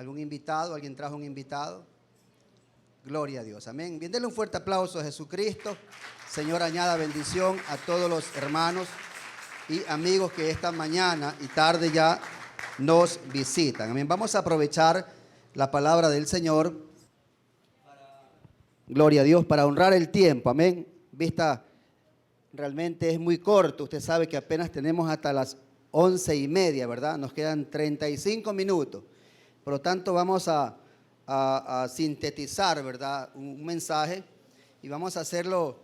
¿Algún invitado? ¿Alguien trajo un invitado? Gloria a Dios, amén. Bien, denle un fuerte aplauso a Jesucristo. Señor, añada bendición a todos los hermanos y amigos que esta mañana y tarde ya nos visitan. Amén. Vamos a aprovechar la palabra del Señor, gloria a Dios, para honrar el tiempo. Amén. Vista realmente es muy corto. Usted sabe que apenas tenemos hasta las 11:30, ¿verdad? Nos quedan 35 minutos. Por lo tanto, vamos a sintetizar, ¿verdad? Un mensaje, y vamos a hacerlo,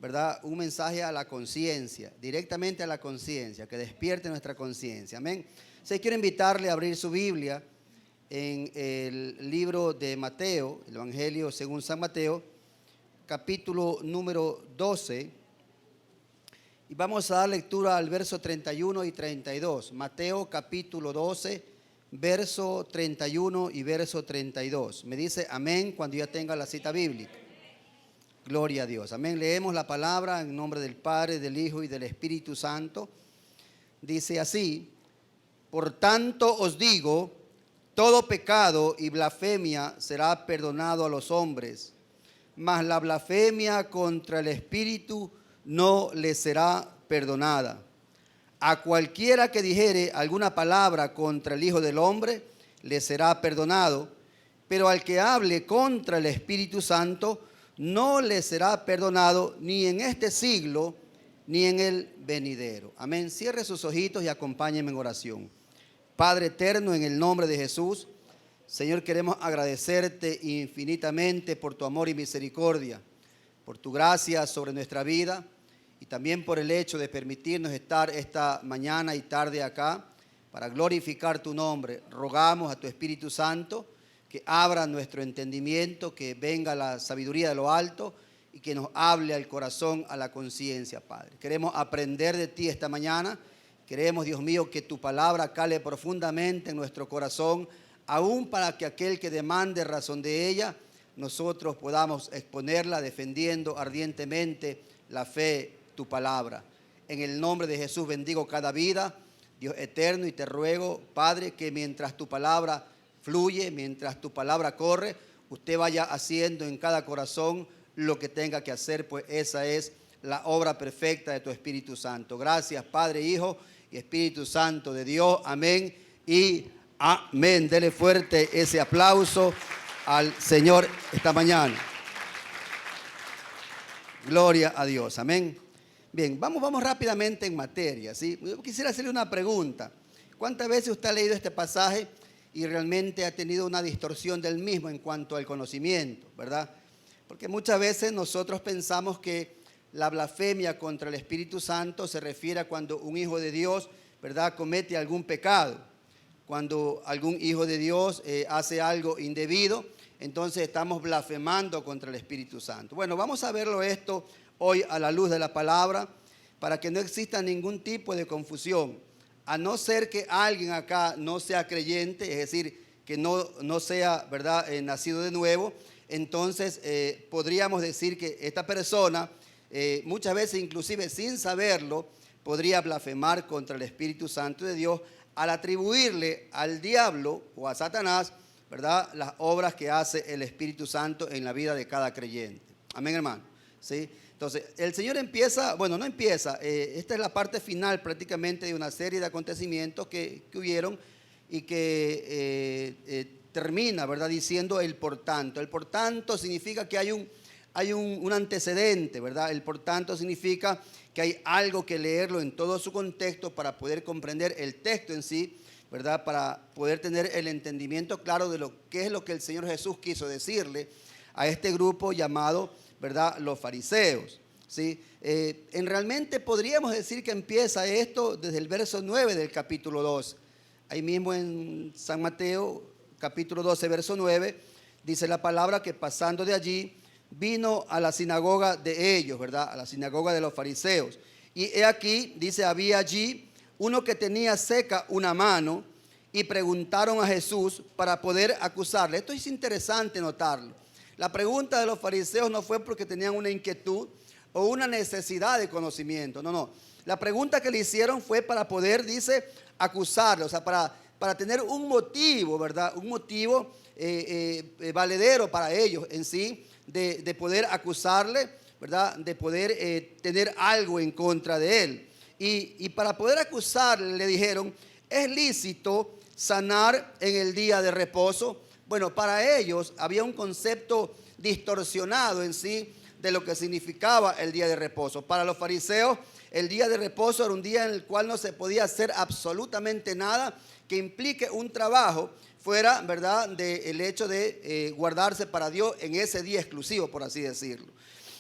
¿verdad? Un mensaje a la conciencia, directamente a la conciencia, que despierte nuestra conciencia. Amén. Entonces, quiero invitarle a abrir su Biblia en el libro de Mateo, el Evangelio según San Mateo, capítulo número 12, y vamos a dar lectura al verso 31 y 32. Mateo capítulo 12, verso 31 y verso 32. Me dice amén cuando ya tenga la cita bíblica. Gloria a Dios. Amén. Leemos la palabra en nombre del Padre, del Hijo y del Espíritu Santo. Dice así: por tanto os digo, todo pecado y blasfemia será perdonado a los hombres, mas la blasfemia contra el Espíritu no le será perdonada. A cualquiera que dijere alguna palabra contra el Hijo del Hombre, le será perdonado, pero al que hable contra el Espíritu Santo, no le será perdonado ni en este siglo, ni en el venidero. Amén. Cierre sus ojitos y acompáñenme en oración. Padre eterno, en el nombre de Jesús, Señor, queremos agradecerte infinitamente por tu amor y misericordia, por tu gracia sobre nuestra vida, y también por el hecho de permitirnos estar esta mañana y tarde acá para glorificar tu nombre. Rogamos a tu Espíritu Santo que abra nuestro entendimiento, que venga la sabiduría de lo alto y que nos hable al corazón, a la conciencia, Padre. Queremos aprender de ti esta mañana. Queremos, Dios mío, que tu palabra cale profundamente en nuestro corazón, aún para que aquel que demande razón de ella, nosotros podamos exponerla defendiendo ardientemente la fe, tu palabra. En el nombre de Jesús bendigo cada vida, Dios eterno, y te ruego, Padre, que mientras tu palabra fluye, mientras tu palabra corre, usted vaya haciendo en cada corazón lo que tenga que hacer, pues esa es la obra perfecta de tu Espíritu Santo. Gracias, Padre, Hijo y Espíritu Santo de Dios. Amén y amén. Dele fuerte ese aplauso al Señor esta mañana. Gloria a Dios. Amén. Bien, vamos rápidamente en materia, ¿sí? Yo quisiera hacerle una pregunta. ¿Cuántas veces usted ha leído este pasaje y realmente ha tenido una distorsión del mismo en cuanto al conocimiento, verdad? Porque muchas veces nosotros pensamos que la blasfemia contra el Espíritu Santo se refiere a cuando un hijo de Dios, ¿verdad?, comete algún pecado. Cuando algún hijo de Dios hace algo indebido, entonces estamos blasfemando contra el Espíritu Santo. Bueno, vamos a verlo esto hoy a la luz de la palabra, para que no exista ningún tipo de confusión. A no ser que alguien acá no sea creyente, es decir, que no sea, ¿verdad?, nacido de nuevo, entonces podríamos decir que esta persona, muchas veces inclusive sin saberlo, podría blasfemar contra el Espíritu Santo de Dios al atribuirle al diablo o a Satanás, ¿verdad?, las obras que hace el Espíritu Santo en la vida de cada creyente. Amén, hermano. ¿Sí? Entonces, el Señor empieza, bueno, no empieza, esta es la parte final prácticamente de una serie de acontecimientos que hubieron y que termina, ¿verdad?, diciendo el por tanto. El por tanto significa que hay un antecedente, ¿verdad? El por tanto significa que hay algo que leerlo en todo su contexto para poder comprender el texto en sí, ¿verdad?, para poder tener el entendimiento claro de lo que es lo que el Señor Jesús quiso decirle a este grupo llamado, ¿verdad?, los fariseos, ¿sí? Realmente podríamos decir que empieza esto desde el verso 9 del capítulo 2. Ahí mismo en San Mateo, capítulo 12, verso 9, dice la palabra que pasando de allí, vino a la sinagoga de ellos, ¿verdad?, a la sinagoga de los fariseos. Y he aquí, dice, había allí uno que tenía seca una mano, y preguntaron a Jesús para poder acusarle. Esto es interesante notarlo. La pregunta de los fariseos no fue porque tenían una inquietud o una necesidad de conocimiento. No. La pregunta que le hicieron fue para poder, dice, acusarle. O sea, para para tener un motivo, ¿verdad? Un motivo valedero para ellos en sí, de poder acusarle, ¿verdad? De poder tener algo en contra de él. Y para poder acusarle le dijeron, ¿es lícito sanar en el día de reposo? Bueno, para ellos había un concepto distorsionado en sí de lo que significaba el día de reposo. Para los fariseos, el día de reposo era un día en el cual no se podía hacer absolutamente nada que implique un trabajo fuera, ¿verdad?, del hecho de guardarse para Dios en ese día exclusivo, por así decirlo.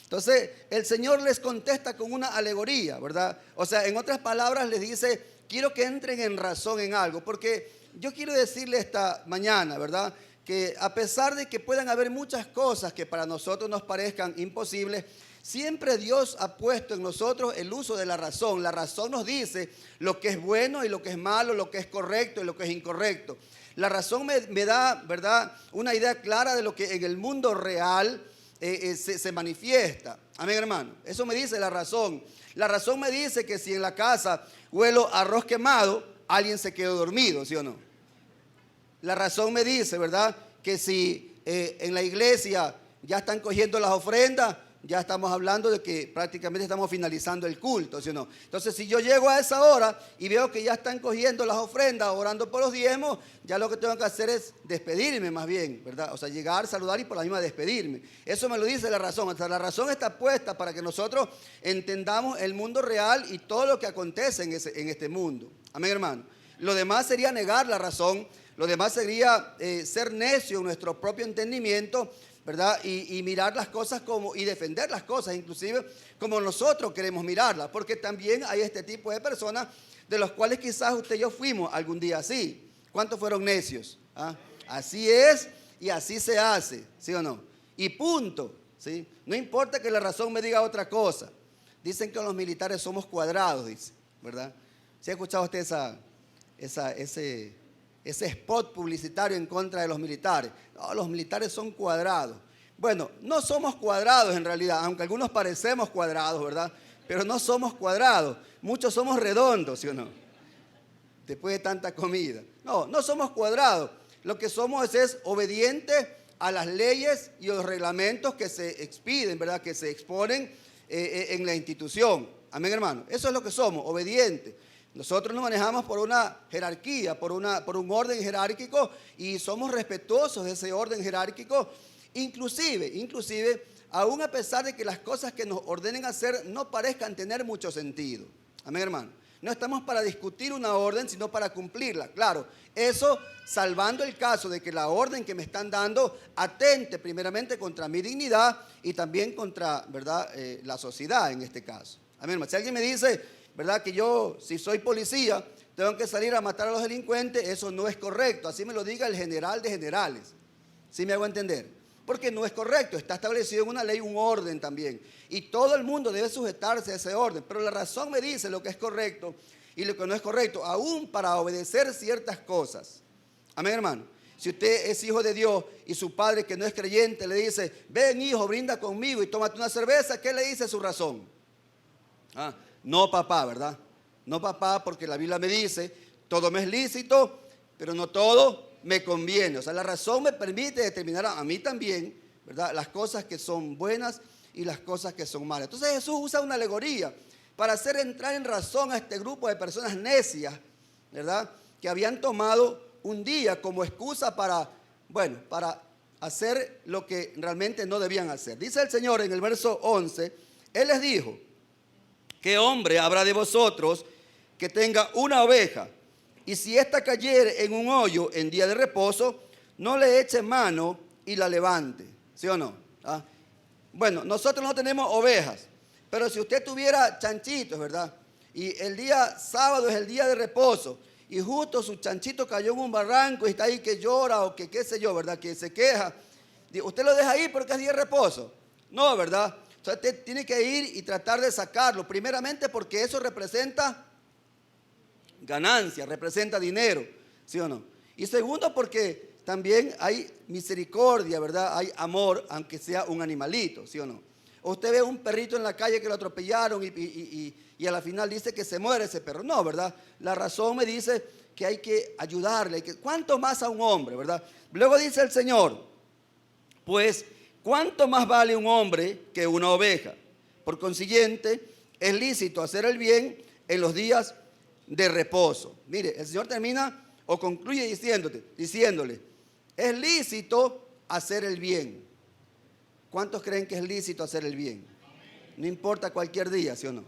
Entonces, el Señor les contesta con una alegoría, ¿verdad? O sea, en otras palabras les dice, quiero que entren en razón en algo, porque yo quiero decirle esta mañana, ¿verdad?, que a pesar de que puedan haber muchas cosas que para nosotros nos parezcan imposibles, siempre Dios ha puesto en nosotros el uso de la razón. La razón nos dice lo que es bueno y lo que es malo, lo que es correcto y lo que es incorrecto. La razón me da, ¿verdad?, una idea clara de lo que en el mundo real se manifiesta. Amén, hermano. Eso me dice la razón. La razón me dice que si en la casa huelo arroz quemado, alguien se quedó dormido, ¿sí o no? La razón me dice, ¿verdad?, que si en la iglesia ya están cogiendo las ofrendas, ya estamos hablando de que prácticamente estamos finalizando el culto, ¿sí o no? Entonces, si yo llego a esa hora y veo que ya están cogiendo las ofrendas, orando por los diezmos, ya lo que tengo que hacer es despedirme más bien, ¿verdad? O sea, llegar, saludar y por la misma despedirme. Eso me lo dice la razón. O sea, la razón está puesta para que nosotros entendamos el mundo real y todo lo que acontece en este mundo. Amén, hermano. Lo demás sería negar la razón. Lo demás sería ser necio en nuestro propio entendimiento, ¿verdad? Y mirar las cosas y defender las cosas, inclusive como nosotros queremos mirarlas. Porque también hay este tipo de personas de los cuales quizás usted y yo fuimos algún día así. ¿Cuántos fueron necios? ¿Ah? Así es y así se hace, ¿sí o no? Y punto, ¿sí? No importa que la razón me diga otra cosa. Dicen que los militares somos cuadrados, dice, ¿verdad? ¿Sí ha escuchado usted ese spot publicitario en contra de los militares? No, los militares son cuadrados. Bueno, no somos cuadrados en realidad, aunque algunos parecemos cuadrados, ¿verdad? Pero no somos cuadrados. Muchos somos redondos, ¿sí o no? Después de tanta comida. No somos cuadrados. Lo que somos es obedientes a las leyes y los reglamentos que se expiden, ¿verdad? Que se exponen en la institución. Amén, hermano. Eso es lo que somos, obedientes. Nosotros nos manejamos por una jerarquía, por un orden jerárquico y somos respetuosos de ese orden jerárquico, inclusive, aún a pesar de que las cosas que nos ordenen hacer no parezcan tener mucho sentido. Amén, hermano. No estamos para discutir una orden, sino para cumplirla. Claro, eso salvando el caso de que la orden que me están dando atente primeramente contra mi dignidad y también contra, ¿verdad?, la sociedad en este caso. Amén, hermano. Si alguien me dice, ¿verdad?, que yo, si soy policía, tengo que salir a matar a los delincuentes, eso no es correcto. Así me lo diga el general de generales. ¿Sí me hago entender? Porque no es correcto. Está establecido en una ley un orden también. Y todo el mundo debe sujetarse a ese orden. Pero la razón me dice lo que es correcto y lo que no es correcto, aún para obedecer ciertas cosas. Amén, hermano. Si usted es hijo de Dios y su padre que no es creyente le dice, ven hijo, brinda conmigo y tómate una cerveza, ¿qué le dice su razón? No papá, ¿verdad? No papá, porque la Biblia me dice, todo me es lícito, pero no todo me conviene. O sea, la razón me permite determinar a mí también, ¿verdad?, las cosas que son buenas y las cosas que son malas. Entonces Jesús usa una alegoría para hacer entrar en razón a este grupo de personas necias, ¿verdad?, que habían tomado un día como excusa para hacer lo que realmente no debían hacer. Dice el Señor en el verso 11, Él les dijo, ¿qué hombre habrá de vosotros que tenga una oveja? Y si ésta cayere en un hoyo en día de reposo, no le eche mano y la levante. ¿Sí o no? Bueno, nosotros no tenemos ovejas, pero si usted tuviera chanchitos, ¿verdad? Y el día sábado es el día de reposo, y justo su chanchito cayó en un barranco y está ahí que llora o que qué sé yo, ¿verdad?, que se queja. ¿Usted lo deja ahí porque es día de reposo? No, ¿verdad? O sea, usted tiene que ir y tratar de sacarlo, primeramente porque eso representa ganancia, representa dinero, ¿sí o no? Y segundo, porque también hay misericordia, ¿verdad? Hay amor, aunque sea un animalito, ¿sí o no? O usted ve un perrito en la calle que lo atropellaron y a la final dice que se muere ese perro. No, ¿verdad? La razón me dice que hay que ayudarle. ¿Cuánto más a un hombre, verdad? Luego dice el Señor, pues, ¿cuánto más vale un hombre que una oveja? Por consiguiente, es lícito hacer el bien en los días de reposo. Mire, el Señor termina o concluye diciéndole, es lícito hacer el bien. ¿Cuántos creen que es lícito hacer el bien? No importa cualquier día, ¿sí o no?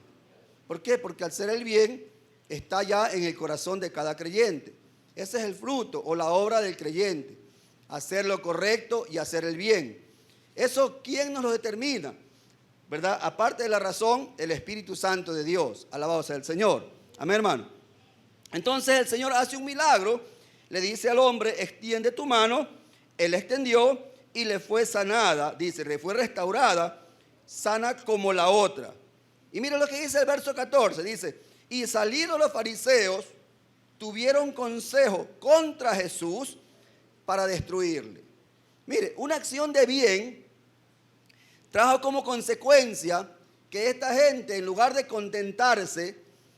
¿Por qué? Porque hacer el bien está ya en el corazón de cada creyente. Ese es el fruto o la obra del creyente. Hacer lo correcto y hacer el bien. ¿Eso quién nos lo determina? ¿Verdad? Aparte de la razón, el Espíritu Santo de Dios. Alabado sea el Señor. Amén, hermano. Entonces el Señor hace un milagro. Le dice al hombre, extiende tu mano. Él extendió y le fue sanada. Dice, le fue restaurada, sana como la otra. Y mira lo que dice el verso 14. Dice, y salidos los fariseos, tuvieron consejo contra Jesús para destruirle. Mire, una acción de bien trajo como consecuencia que esta gente, en lugar de contentarse,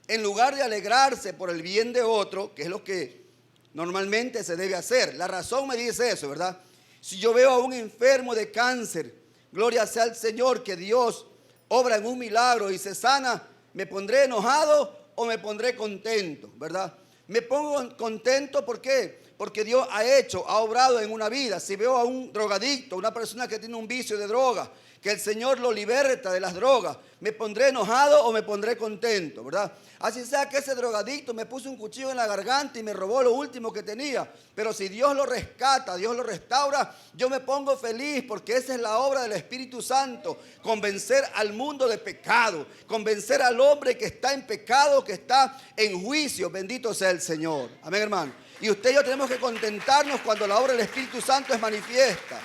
en lugar de alegrarse por el bien de otro, que es lo que normalmente se debe hacer. La razón me dice eso, ¿verdad? Si yo veo a un enfermo de cáncer, gloria sea al Señor, que Dios obra en un milagro y se sana, ¿me pondré enojado o me pondré contento, verdad? Me pongo contento, ¿por qué? Porque Dios ha obrado en una vida. Si veo a un drogadicto, una persona que tiene un vicio de droga, que el Señor lo liberta de las drogas, ¿me pondré enojado o me pondré contento, verdad? Así sea que ese drogadicto me puso un cuchillo en la garganta y me robó lo último que tenía, pero si Dios lo rescata, Dios lo restaura, yo me pongo feliz, porque esa es la obra del Espíritu Santo, convencer al mundo de pecado, convencer al hombre que está en pecado, que está en juicio. Bendito sea el Señor. Amén, hermano. Y usted y yo tenemos que contentarnos cuando la obra del Espíritu Santo es manifiesta.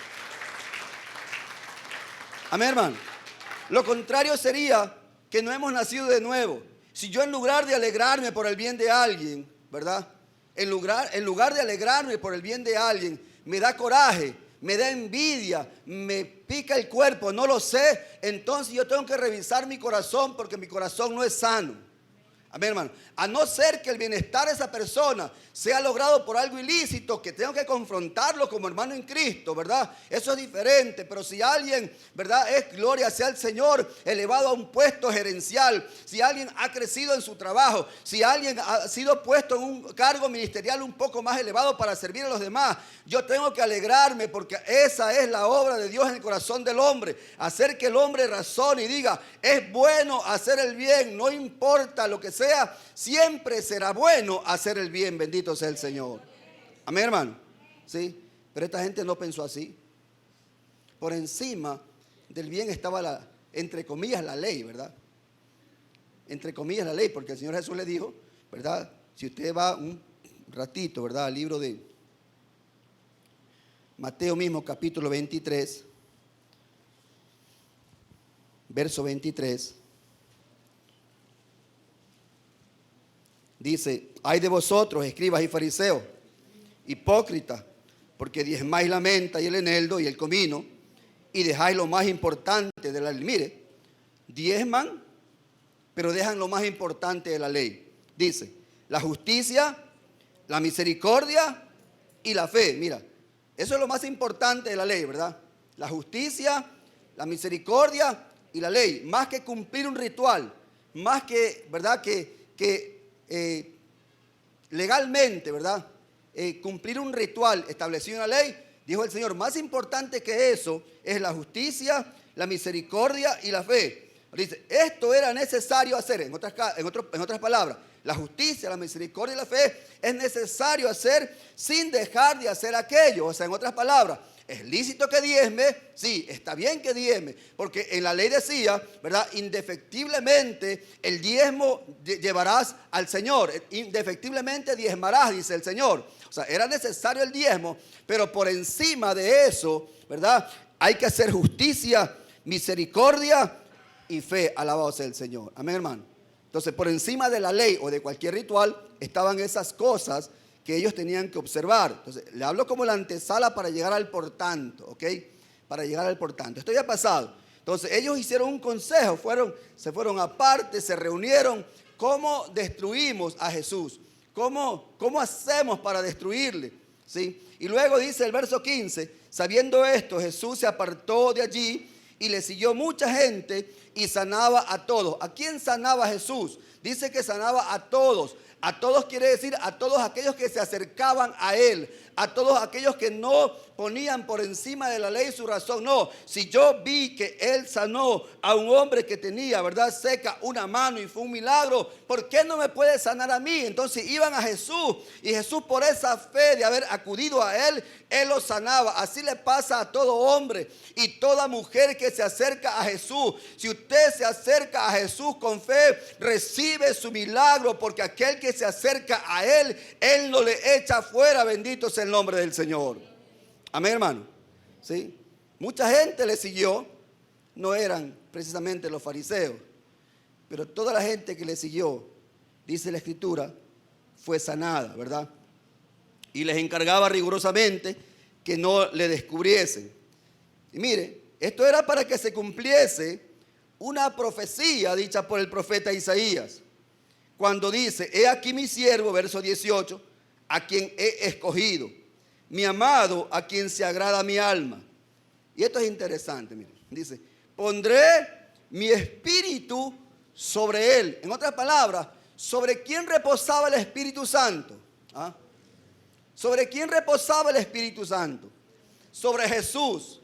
Amén, hermano. Lo contrario sería que no hemos nacido de nuevo. Si yo, en lugar de alegrarme por el bien de alguien, ¿verdad? En lugar de alegrarme por el bien de alguien, me da coraje, me da envidia, me pica el cuerpo, no lo sé, entonces yo tengo que revisar mi corazón, porque mi corazón no es sano. Amén, hermano. A no ser que el bienestar de esa persona sea logrado por algo ilícito, que tengo que confrontarlo como hermano en Cristo, ¿verdad? Eso es diferente. Pero si alguien, ¿verdad?, es, gloria sea el Señor, elevado a un puesto gerencial, si alguien ha crecido en su trabajo, si alguien ha sido puesto en un cargo ministerial un poco más elevado para servir a los demás, yo tengo que alegrarme, porque esa es la obra de Dios en el corazón del hombre. Hacer que el hombre razone y diga, es bueno hacer el bien, no importa lo que sea, siempre será bueno hacer el bien. Bendito sea el Señor. Amén, hermano. Sí, pero esta gente no pensó así. Por encima del bien estaba entre comillas, la ley, ¿verdad? Entre comillas, la ley, porque el Señor Jesús le dijo, ¿verdad? Si usted va un ratito, ¿verdad?, al libro de Mateo mismo, capítulo 23, verso 23. Dice, ay de vosotros, escribas y fariseos, hipócritas, porque diezmáis la menta y el eneldo y el comino, y dejáis lo más importante de la ley. Mire, diezman, pero dejan lo más importante de la ley. Dice, la justicia, la misericordia y la fe. Mira, eso es lo más importante de la ley, ¿verdad? La justicia, la misericordia y la ley. Más que cumplir un ritual, más que, ¿verdad?, que legalmente, ¿verdad?, cumplir un ritual establecido en la ley, dijo el Señor, más importante que eso es la justicia, la misericordia y la fe. Dice, esto era necesario hacer, en otras palabras, la justicia, la misericordia y la fe es necesario hacer sin dejar de hacer aquello. O sea, en otras palabras, ¿es lícito que diezme? Sí, está bien que diezme, porque en la ley decía, ¿verdad?, indefectiblemente el diezmo llevarás al Señor, indefectiblemente diezmarás, dice el Señor. O sea, era necesario el diezmo, pero por encima de eso, ¿verdad?, hay que hacer justicia, misericordia y fe. Alabado sea el Señor. Amén, hermano. Entonces, por encima de la ley o de cualquier ritual estaban esas cosas que ellos tenían que observar. Entonces, le hablo como la antesala para llegar al por tanto, ¿ok? Para llegar al por tanto. Esto ya ha pasado. Entonces, ellos hicieron un consejo, se fueron aparte, se reunieron. ¿Cómo destruimos a Jesús? ¿Cómo hacemos para destruirle? ¿Sí? Y luego dice el verso 15, sabiendo esto, Jesús se apartó de allí y le siguió mucha gente y sanaba a todos. ¿A quién sanaba Jesús? Dice que sanaba a todos. A todos quiere decir a todos aquellos que se acercaban a Él, a todos aquellos que no ponían por encima de la ley su razón. No, si yo vi que Él sanó a un hombre que tenía, ¿verdad?, seca una mano y fue un milagro, ¿por qué no me puede sanar a mí? Entonces iban a Jesús y Jesús, por esa fe de haber acudido a Él, Él los sanaba. Así le pasa a todo hombre y toda mujer que se acerca a Jesús. Si usted se acerca a Jesús con fe, recibe su milagro, porque aquel que se acerca a Él, Él no le echa fuera. Bendito sea el nombre del Señor. Amén, hermano. ¿Sí? Mucha gente le siguió, no eran precisamente los fariseos, pero toda la gente que le siguió, dice la Escritura, fue sanada, ¿verdad? Y les encargaba rigurosamente que no le descubriesen. Y mire, esto era para que se cumpliese una profecía dicha por el profeta Isaías, cuando dice: he aquí mi siervo, verso 18, a quien he escogido, mi amado, a quien se agrada mi alma. Y esto es interesante, mire. Dice: pondré mi espíritu sobre él. En otras palabras, ¿sobre quién reposaba el Espíritu Santo? ¿Ah? ¿Sobre quién reposaba el Espíritu Santo? Sobre Jesús.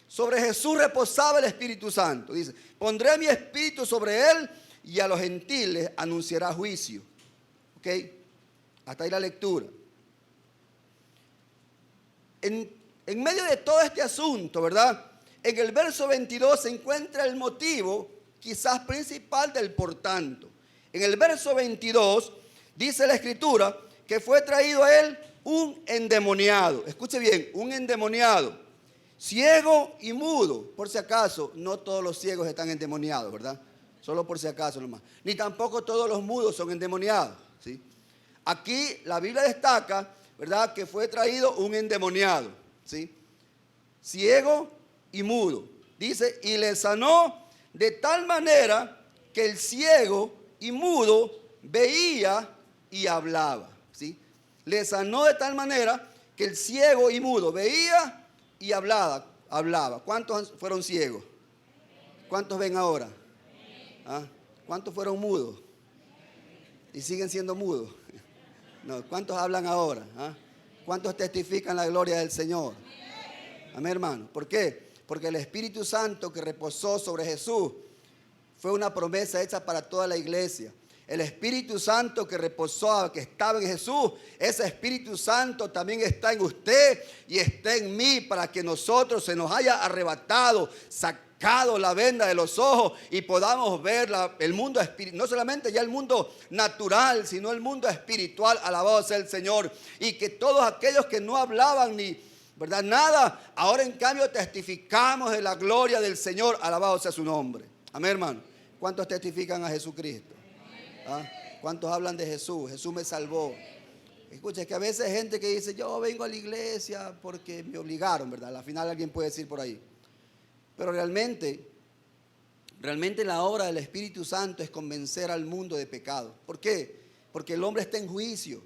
Sobre Jesús reposaba el Espíritu Santo. Dice: pondré mi espíritu sobre él y a los gentiles anunciará juicio. ¿Ok? Hasta ahí la lectura. En medio de todo este asunto, ¿verdad?, en el verso 22 se encuentra el motivo quizás principal del por tanto. En el verso 22 dice la Escritura que fue traído a él un endemoniado. Escuche bien, un endemoniado, ciego y mudo. Por si acaso, no todos los ciegos están endemoniados, ¿verdad? Solo por si acaso nomás. Ni tampoco todos los mudos son endemoniados, ¿sí? Aquí la Biblia destaca, ¿verdad?, que fue traído un endemoniado, ¿sí? Ciego y mudo. Dice: y le sanó de tal manera que el ciego y mudo veía y hablaba, ¿sí? Le sanó de tal manera que el ciego y mudo veía y hablaba. ¿Cuántos fueron ciegos? ¿Cuántos ven ahora? ¿Ah? ¿Cuántos fueron mudos? Y siguen siendo mudos. No, ¿cuántos hablan ahora? ¿Ah? ¿Cuántos testifican la gloria del Señor? Amén, hermano. ¿Por qué? Porque el Espíritu Santo que reposó sobre Jesús fue una promesa hecha para toda la iglesia. El Espíritu Santo que reposó, que estaba en Jesús, ese Espíritu Santo también está en usted y está en mí, para que nosotros se nos haya arrebatado, sacado la venda de los ojos y podamos ver el mundo espiritual, no solamente ya el mundo natural, sino el mundo espiritual. Alabado sea el Señor. Y que todos aquellos que no hablaban ni, ¿verdad?, nada, ahora en cambio testificamos de la gloria del Señor. Alabado sea su nombre. Amén, hermano. ¿Cuántos testifican a Jesucristo? ¿Ah? ¿Cuántos hablan de Jesús? Jesús me salvó. Escucha, es que a veces hay gente que dice: yo vengo a la iglesia porque me obligaron, ¿verdad? Al final alguien puede decir por ahí. Pero realmente la obra del Espíritu Santo es convencer al mundo de pecado. ¿Por qué? Porque el hombre está en juicio.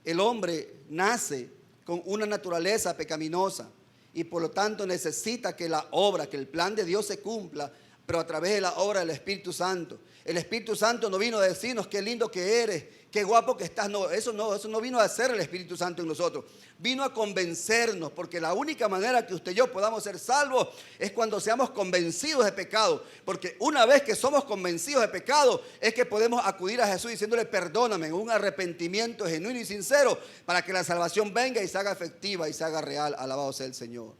El hombre nace con una naturaleza pecaminosa y por lo tanto necesita que la obra, que el plan de Dios se cumpla, pero a través de la obra del Espíritu Santo. El Espíritu Santo no vino a decirnos qué lindo que eres, qué guapo que estás. No, eso no vino a hacer el Espíritu Santo en nosotros. Vino a convencernos, porque la única manera que usted y yo podamos ser salvos es cuando seamos convencidos de pecado. Porque una vez que somos convencidos de pecado, es que podemos acudir a Jesús diciéndole: perdóname, en un arrepentimiento genuino y sincero, para que la salvación venga y se haga efectiva y se haga real. Alabado sea el Señor.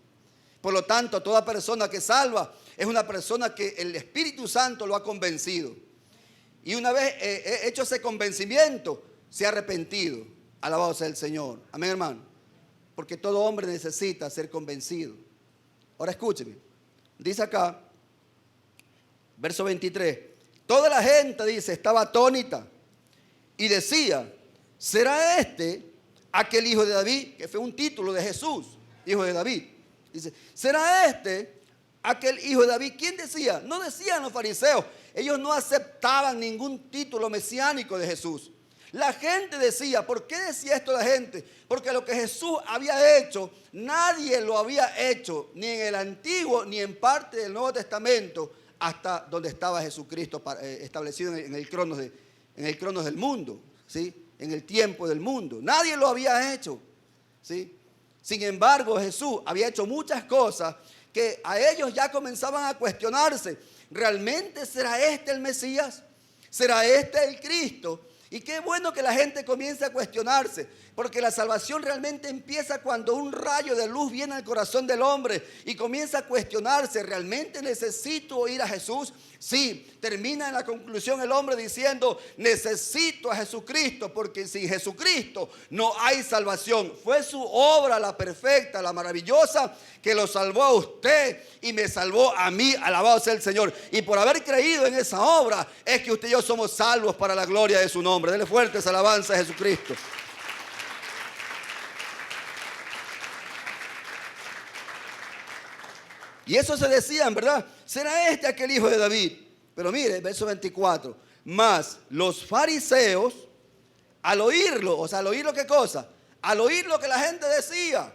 Por lo tanto, toda persona que salva es una persona que el Espíritu Santo lo ha convencido. Y una vez hecho ese convencimiento, se ha arrepentido. Alabado sea el Señor. Amén, hermano. Porque todo hombre necesita ser convencido. Ahora escúcheme. Dice acá, verso 23. Toda la gente, dice, estaba atónita y decía: ¿será este aquel hijo de David? Que fue un título de Jesús, hijo de David. Dice: ¿será este aquel hijo de David? ¿Quién decía? No decían los fariseos. Ellos no aceptaban ningún título mesiánico de Jesús. La gente decía, ¿por qué decía esto la gente? Porque lo que Jesús había hecho, nadie lo había hecho, ni en el Antiguo, ni en parte del Nuevo Testamento, hasta donde estaba Jesucristo establecido en el cronos del mundo, ¿sí? En el tiempo del mundo. Nadie lo había hecho, ¿sí? Sin embargo, Jesús había hecho muchas cosas que a ellos ya comenzaban a cuestionarse. ¿Realmente será este el Mesías? ¿Será este el Cristo? Y qué bueno que la gente comience a cuestionarse, porque la salvación realmente empieza cuando un rayo de luz viene al corazón del hombre y comienza a cuestionarse, ¿realmente necesito oír a Jesús? Sí, termina en la conclusión el hombre diciendo, necesito a Jesucristo, porque sin Jesucristo no hay salvación. Fue su obra la perfecta, la maravillosa, que lo salvó a usted y me salvó a mí, alabado sea el Señor. Y por haber creído en esa obra es que usted y yo somos salvos para la gloria de su nombre. Dele fuertes alabanzas a Jesucristo. Y eso se decían, ¿verdad? ¿Será este aquel hijo de David? Pero mire, verso 24. Mas los fariseos, al oírlo, o sea, al oír lo que cosa, al oír lo que la gente decía,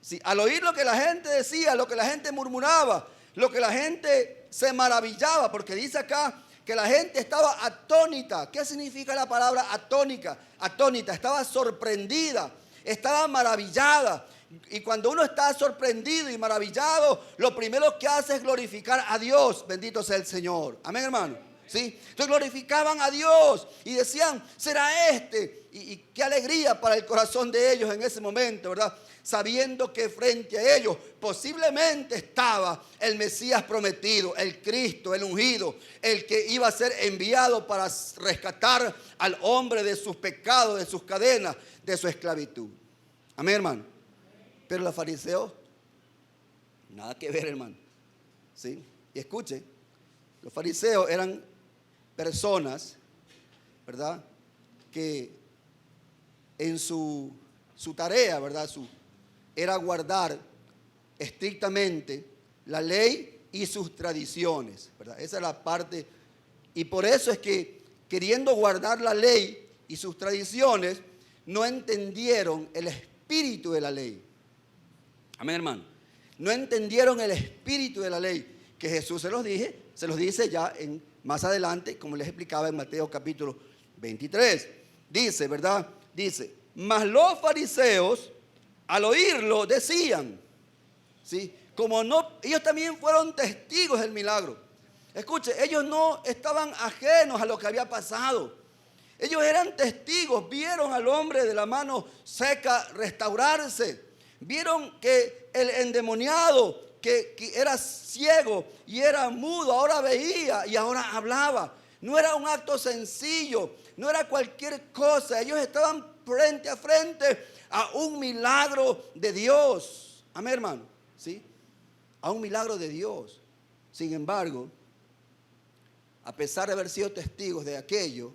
sí, al oír lo que la gente decía, lo que la gente murmuraba, lo que la gente se maravillaba, porque dice acá que la gente estaba atónita. ¿Qué significa la palabra atónica? Atónita, estaba sorprendida, estaba maravillada. Y cuando uno está sorprendido y maravillado, lo primero que hace es glorificar a Dios. Bendito sea el Señor. Amén, hermano. ¿Sí? Entonces glorificaban a Dios y decían, ¿será este? Y qué alegría para el corazón de ellos en ese momento, ¿verdad? Sabiendo que frente a ellos posiblemente estaba el Mesías prometido, el Cristo, el ungido, el que iba a ser enviado para rescatar al hombre de sus pecados, de sus cadenas, de su esclavitud. Amén, hermano. Pero los fariseos, nada que ver, hermano. ¿Sí? Y escuche, los fariseos eran personas, ¿verdad? Que en su tarea, ¿verdad? Era guardar estrictamente la ley y sus tradiciones, ¿verdad? Esa es la parte. Y por eso es que, queriendo guardar la ley y sus tradiciones, no entendieron el espíritu de la ley. Amén, hermano. No entendieron el espíritu de la ley, que Jesús se los dice ya más adelante, como les explicaba en Mateo capítulo 23. Dice, ¿verdad? Dice, mas los fariseos al oírlo decían, ¿sí? Como no, ellos también fueron testigos del milagro. Escuche, ellos no estaban ajenos a lo que había pasado. Ellos eran testigos, vieron al hombre de la mano seca restaurarse. Vieron que el endemoniado que era ciego y era mudo, ahora veía y ahora hablaba. No era un acto sencillo, no era cualquier cosa. Ellos estaban frente a frente a un milagro de Dios. Amén, hermano. ¿Sí? A un milagro de Dios. Sin embargo, a pesar de haber sido testigos de aquello,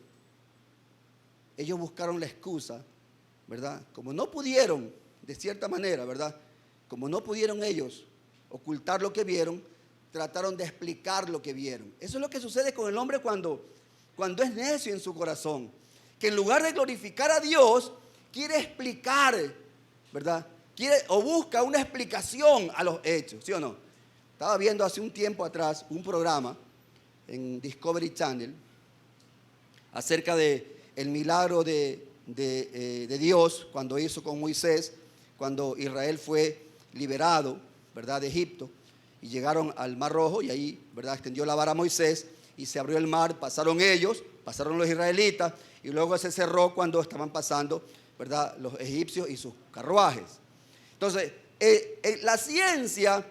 ellos buscaron la excusa, ¿verdad? Como no pudieron, de cierta manera, ¿verdad? Como no pudieron ellos ocultar lo que vieron, trataron de explicar lo que vieron. Eso es lo que sucede con el hombre cuando es necio en su corazón. Que en lugar de glorificar a Dios, quiere explicar, ¿verdad? Quiere o busca una explicación a los hechos, ¿sí o no? Estaba viendo hace un tiempo atrás un programa en Discovery Channel acerca de el milagro de Dios cuando hizo con Moisés, cuando Israel fue liberado, ¿verdad?, de Egipto, y llegaron al Mar Rojo, y ahí, ¿verdad?, extendió la vara a Moisés, y se abrió el mar, pasaron ellos, pasaron los israelitas, y luego se cerró cuando estaban pasando, ¿verdad?, los egipcios y sus carruajes. Entonces, la ciencia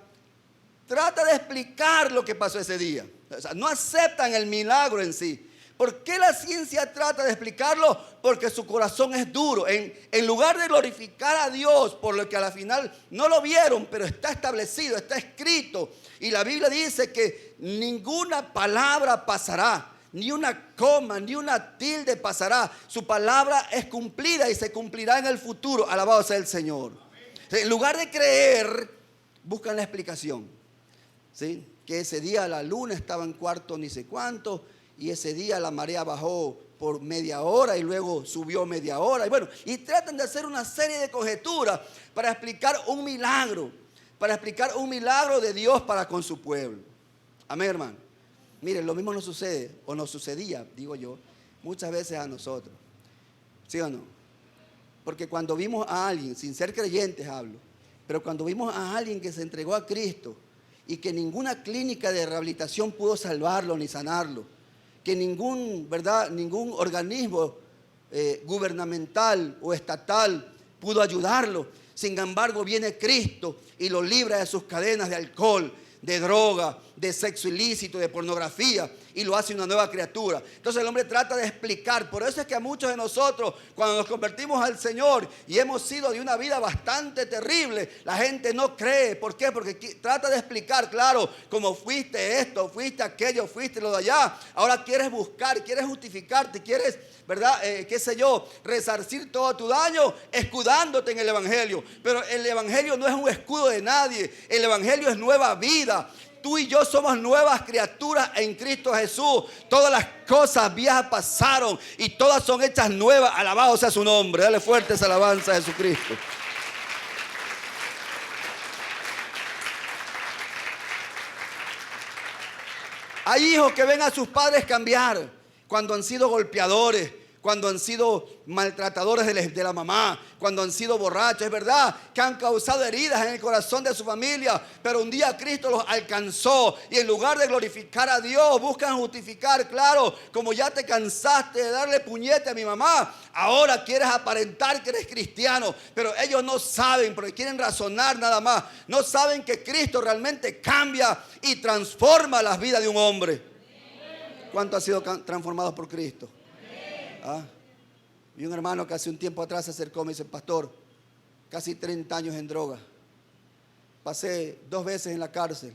trata de explicar lo que pasó ese día. O sea, no aceptan el milagro en sí. ¿Por qué la ciencia trata de explicarlo? Porque su corazón es duro. En lugar de glorificar a Dios por lo que a la final no lo vieron, pero está establecido, está escrito. Y la Biblia dice que ninguna palabra pasará, ni una coma, ni una tilde pasará. Su palabra es cumplida y se cumplirá en el futuro. Alabado sea el Señor. En lugar de creer, buscan la explicación. ¿Sí? Que ese día la luna estaba en cuarto ni sé cuánto, y ese día la marea bajó por media hora y luego subió media hora. Y bueno, y tratan de hacer una serie de conjeturas para explicar un milagro de Dios para con su pueblo. Amén, hermano. Miren, lo mismo nos sucede, o nos sucedía, digo yo, muchas veces a nosotros. ¿Sí o no? Porque cuando vimos a alguien, sin ser creyentes hablo, pero cuando vimos a alguien que se entregó a Cristo y que ninguna clínica de rehabilitación pudo salvarlo ni sanarlo, que ningún organismo gubernamental o estatal pudo ayudarlo, sin embargo viene Cristo y lo libra de sus cadenas de alcohol, de droga, de sexo ilícito, de pornografía, y lo hace una nueva criatura. Entonces el hombre trata de explicar. Por eso es que a muchos de nosotros, cuando nos convertimos al Señor y hemos sido de una vida bastante terrible, la gente no cree. ¿Por qué? Porque trata de explicar, claro, como fuiste esto, fuiste aquello, fuiste lo de allá. Ahora quieres buscar, quieres justificarte, quieres, ¿verdad? Resarcir todo tu daño escudándote en el Evangelio. Pero el Evangelio no es un escudo de nadie. El Evangelio es nueva vida. Tú y yo somos nuevas criaturas en Cristo Jesús. Todas las cosas viejas pasaron y todas son hechas nuevas. Alabado sea su nombre. Dale fuerte esa alabanza a Jesucristo. Hay hijos que ven a sus padres cambiar cuando han sido golpeadores, cuando han sido maltratadores de la mamá, cuando han sido borrachos. Es verdad que han causado heridas en el corazón de su familia, pero un día Cristo los alcanzó y en lugar de glorificar a Dios, buscan justificar. Claro, como ya te cansaste de darle puñete a mi mamá, ahora quieres aparentar que eres cristiano, pero ellos no saben, porque quieren razonar nada más. No saben que Cristo realmente cambia y transforma las vidas de un hombre. ¿Cuántos han sido transformados por Cristo? Vi un hermano que hace un tiempo atrás se acercó y me dice: pastor, casi 30 años en droga, pasé 2 veces en la cárcel,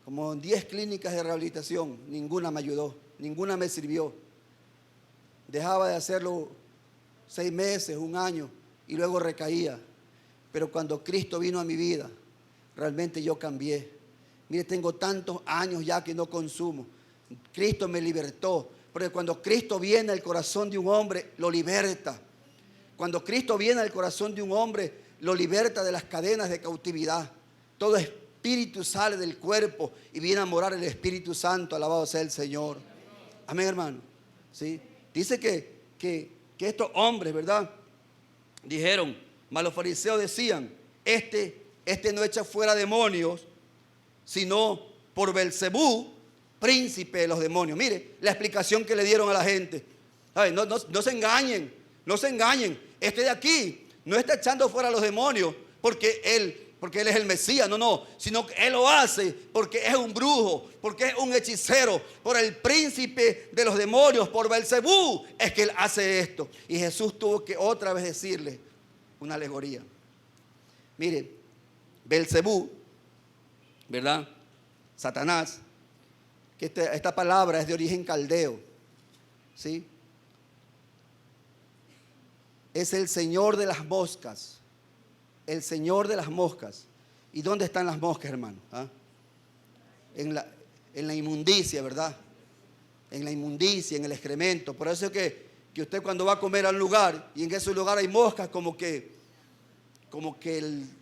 como en 10 clínicas de rehabilitación, ninguna me ayudó, ninguna me sirvió. Dejaba de hacerlo 6 meses, 1 año y luego recaía, pero cuando Cristo vino a mi vida, realmente yo cambié. Mire, tengo tantos años ya que no consumo. Cristo me libertó. Porque cuando Cristo viene al corazón de un hombre, lo liberta. Cuando Cristo viene al corazón de un hombre, lo liberta de las cadenas de cautividad. Todo espíritu sale del cuerpo y viene a morar el Espíritu Santo. Alabado sea el Señor. Amén, hermano. ¿Sí? Dice que estos hombres, ¿verdad? Dijeron, mas los fariseos decían: este no echa fuera demonios, sino por Belcebú, príncipe de los demonios. Mire la explicación que le dieron a la gente. No se engañen, no se engañen. Este de aquí no está echando fuera a los demonios porque él es el Mesías, no, sino que él lo hace porque es un brujo, porque es un hechicero. Por el príncipe de los demonios, por Belcebú, es que él hace esto. Y Jesús tuvo que otra vez decirle una alegoría. Mire, Belcebú, ¿verdad? Satanás, que esta palabra es de origen caldeo, ¿sí? Es el señor de las moscas, el señor de las moscas. ¿Y dónde están las moscas, hermano? En la inmundicia, ¿verdad? En la inmundicia, en el excremento. Por eso es que usted cuando va a comer a un lugar y en ese lugar hay moscas, como que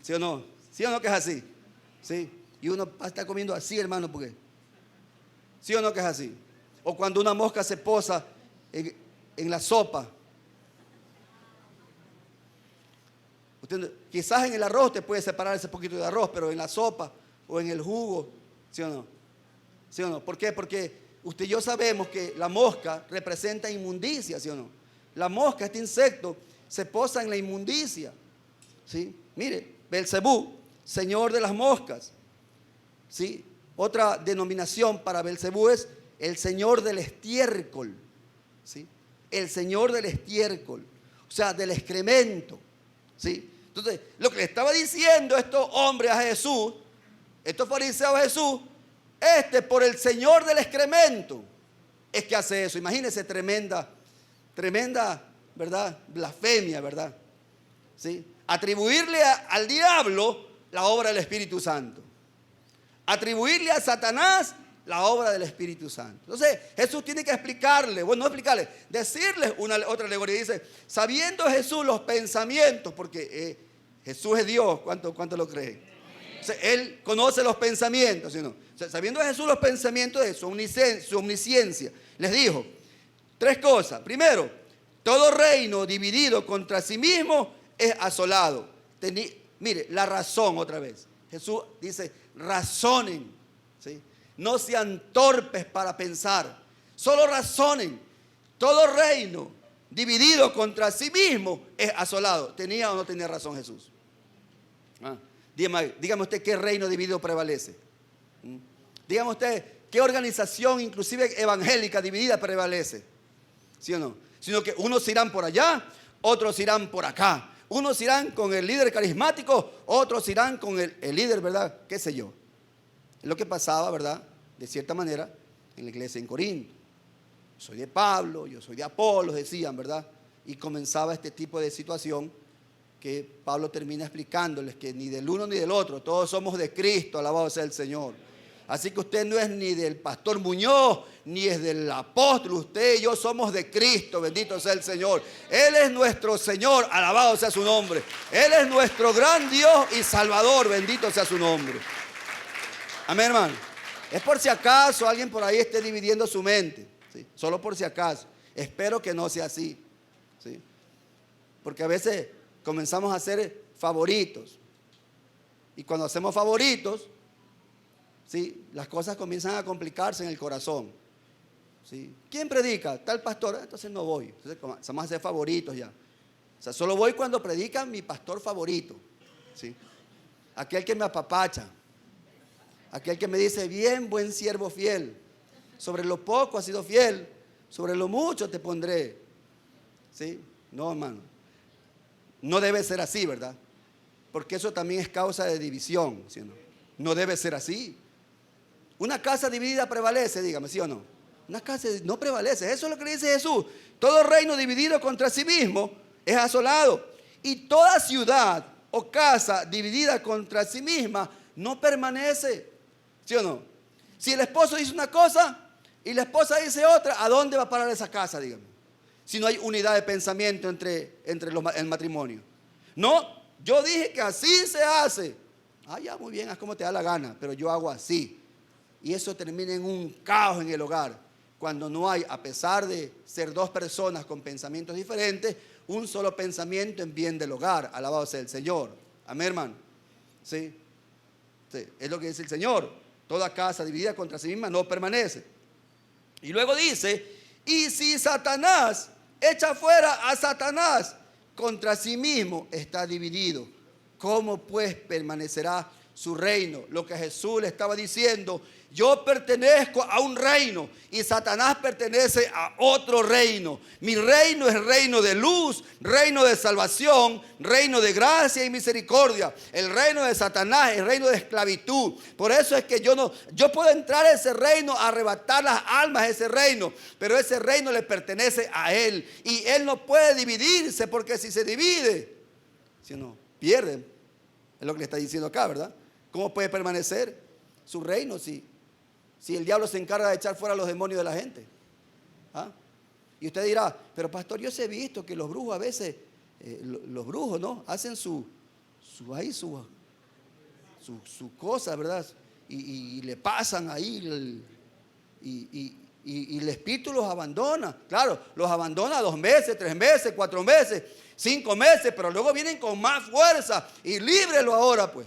¿sí o no? ¿Sí o no que es así? ¿Sí? Y uno está comiendo así, hermano, porque ¿sí o no que es así? O cuando una mosca se posa en la sopa. Usted, quizás en el arroz te puede separar ese poquito de arroz, pero en la sopa o en el jugo, ¿sí o no? ¿Sí o no? ¿Por qué? Porque usted y yo sabemos que la mosca representa inmundicia, ¿sí o no? La mosca, este insecto, se posa en la inmundicia, ¿sí? Mire, Belcebú, señor de las moscas, ¿sí? Otra denominación para Belcebú es el señor del estiércol, ¿sí? El señor del estiércol, o sea, del excremento, ¿sí? Entonces, lo que le estaba diciendo estos hombres a Jesús, estos fariseos a Jesús, por el señor del excremento, es que hace eso. Imagínense, tremenda, ¿verdad? Blasfemia, ¿verdad? ¿Sí? Atribuirle al diablo la obra del Espíritu Santo. Atribuirle a Satanás la obra del Espíritu Santo. Entonces Jesús tiene que explicarle, bueno, no explicarle, decirles otra alegoría. Dice, sabiendo Jesús los pensamientos, porque Jesús es Dios, ¿cuánto lo creen? O sea, Él conoce los pensamientos, ¿sí no? O sea, sabiendo Jesús los pensamientos de su omnisciencia, les dijo 3 cosas. Primero, todo reino dividido contra sí mismo es asolado. Mire, la razón otra vez. Jesús dice, razonen, ¿sí? No sean torpes para pensar, solo razonen. Todo reino dividido contra sí mismo es asolado. ¿Tenía o no tenía razón Jesús? Dígame usted qué reino dividido prevalece. Dígame usted qué organización, inclusive evangélica, dividida prevalece. ¿Sí o no? Sino que unos irán por allá, otros irán por acá. Unos irán con el líder carismático, otros irán con el líder, ¿verdad? ¿Qué sé yo? Es lo que pasaba, ¿verdad? De cierta manera, en la iglesia en Corinto. Soy de Pablo, yo soy de Apolos, decían, ¿verdad? Y comenzaba este tipo de situación que Pablo termina explicándoles que ni del uno ni del otro, todos somos de Cristo, alabado sea el Señor. Así que usted no es ni del pastor Muñoz, ni es del apóstol. Usted y yo somos de Cristo, bendito sea el Señor. Él es nuestro Señor, alabado sea su nombre. Él es nuestro gran Dios y Salvador, bendito sea su nombre. Amén, hermano. Es por si acaso alguien por ahí esté dividiendo su mente, ¿sí? Solo por si acaso. Espero que no sea así, ¿sí? Porque a veces comenzamos a hacer favoritos. Y cuando hacemos favoritos, ¿sí?, las cosas comienzan a complicarse en el corazón, ¿sí? ¿Quién predica? Tal pastor. Entonces no voy. Entonces comenzamos a hacer favoritos ya. O sea, solo voy cuando predica mi pastor favorito, ¿sí? Aquel que me apapacha. Aquel que me dice, bien, buen siervo fiel. Sobre lo poco has sido fiel, sobre lo mucho te pondré. ¿Sí? No, hermano. No debe ser así, ¿verdad? Porque eso también es causa de división, ¿sí o no? No debe ser así. Una casa dividida prevalece, dígame, ¿sí o no? Una casa no prevalece. Eso es lo que le dice Jesús. Todo reino dividido contra sí mismo es asolado. Y toda ciudad o casa dividida contra sí misma no permanece. ¿Sí o no? Si el esposo dice una cosa y la esposa dice otra, ¿a dónde va a parar esa casa, dígame? Si no hay unidad de pensamiento entre el matrimonio. No, yo dije que así se hace. Ya, muy bien, haz como te da la gana, pero yo hago así. Y eso termina en un caos en el hogar. Cuando no hay, a pesar de ser 2 personas con pensamientos diferentes, un solo pensamiento en bien del hogar. Alabado sea el Señor. Amén, hermano. ¿Sí? Sí, es lo que dice el Señor. Toda casa dividida contra sí misma no permanece. Y luego dice, y si Satanás echa fuera a Satanás, contra sí mismo está dividido. ¿Cómo pues permanecerá su reino? Lo que Jesús le estaba diciendo, yo pertenezco a un reino y Satanás pertenece a otro reino. Mi reino es reino de luz, reino de salvación, reino de gracia y misericordia. El reino de Satanás es reino de esclavitud. Por eso es que yo puedo entrar a ese reino, arrebatar las almas de ese reino, pero ese reino le pertenece a él y él no puede dividirse, porque si se divide, si no, pierde. Es lo que le está diciendo acá, ¿verdad? ¿Cómo puede permanecer su reino si el diablo se encarga de echar fuera a los demonios de la gente? Y usted dirá, pero pastor, yo he visto que los brujos a veces, los brujos, ¿no?, hacen su cosa, ¿verdad? Y le pasan ahí, y el espíritu los abandona. Claro, los abandona 2 meses, 3 meses, 4 meses, 5 meses, pero luego vienen con más fuerza y líbrelo ahora, pues.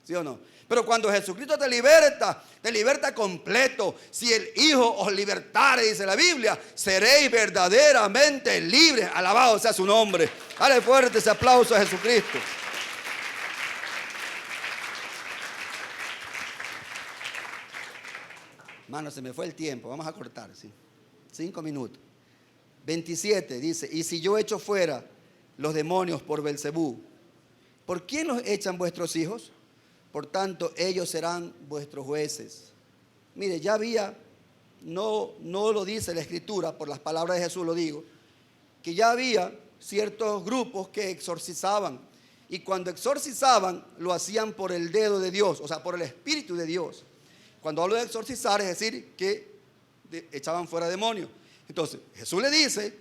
¿Sí o no? Pero cuando Jesucristo te liberta completo. Si el Hijo os libertare, dice la Biblia, seréis verdaderamente libres. Alabado sea su nombre. Dale fuerte ese aplauso a Jesucristo. Mano, se me fue el tiempo. Vamos a cortar, ¿sí? 5 minutos. 27 dice, y si yo echo fuera los demonios por Belcebú, ¿por quién los echan vuestros hijos? Por tanto, ellos serán vuestros jueces. Mire, ya había, no lo dice la Escritura, por las palabras de Jesús lo digo, que ya había ciertos grupos que exorcizaban. Y cuando exorcizaban, lo hacían por el dedo de Dios, o sea, por el Espíritu de Dios. Cuando hablo de exorcizar, es decir, que echaban fuera demonios. Entonces, Jesús le dice,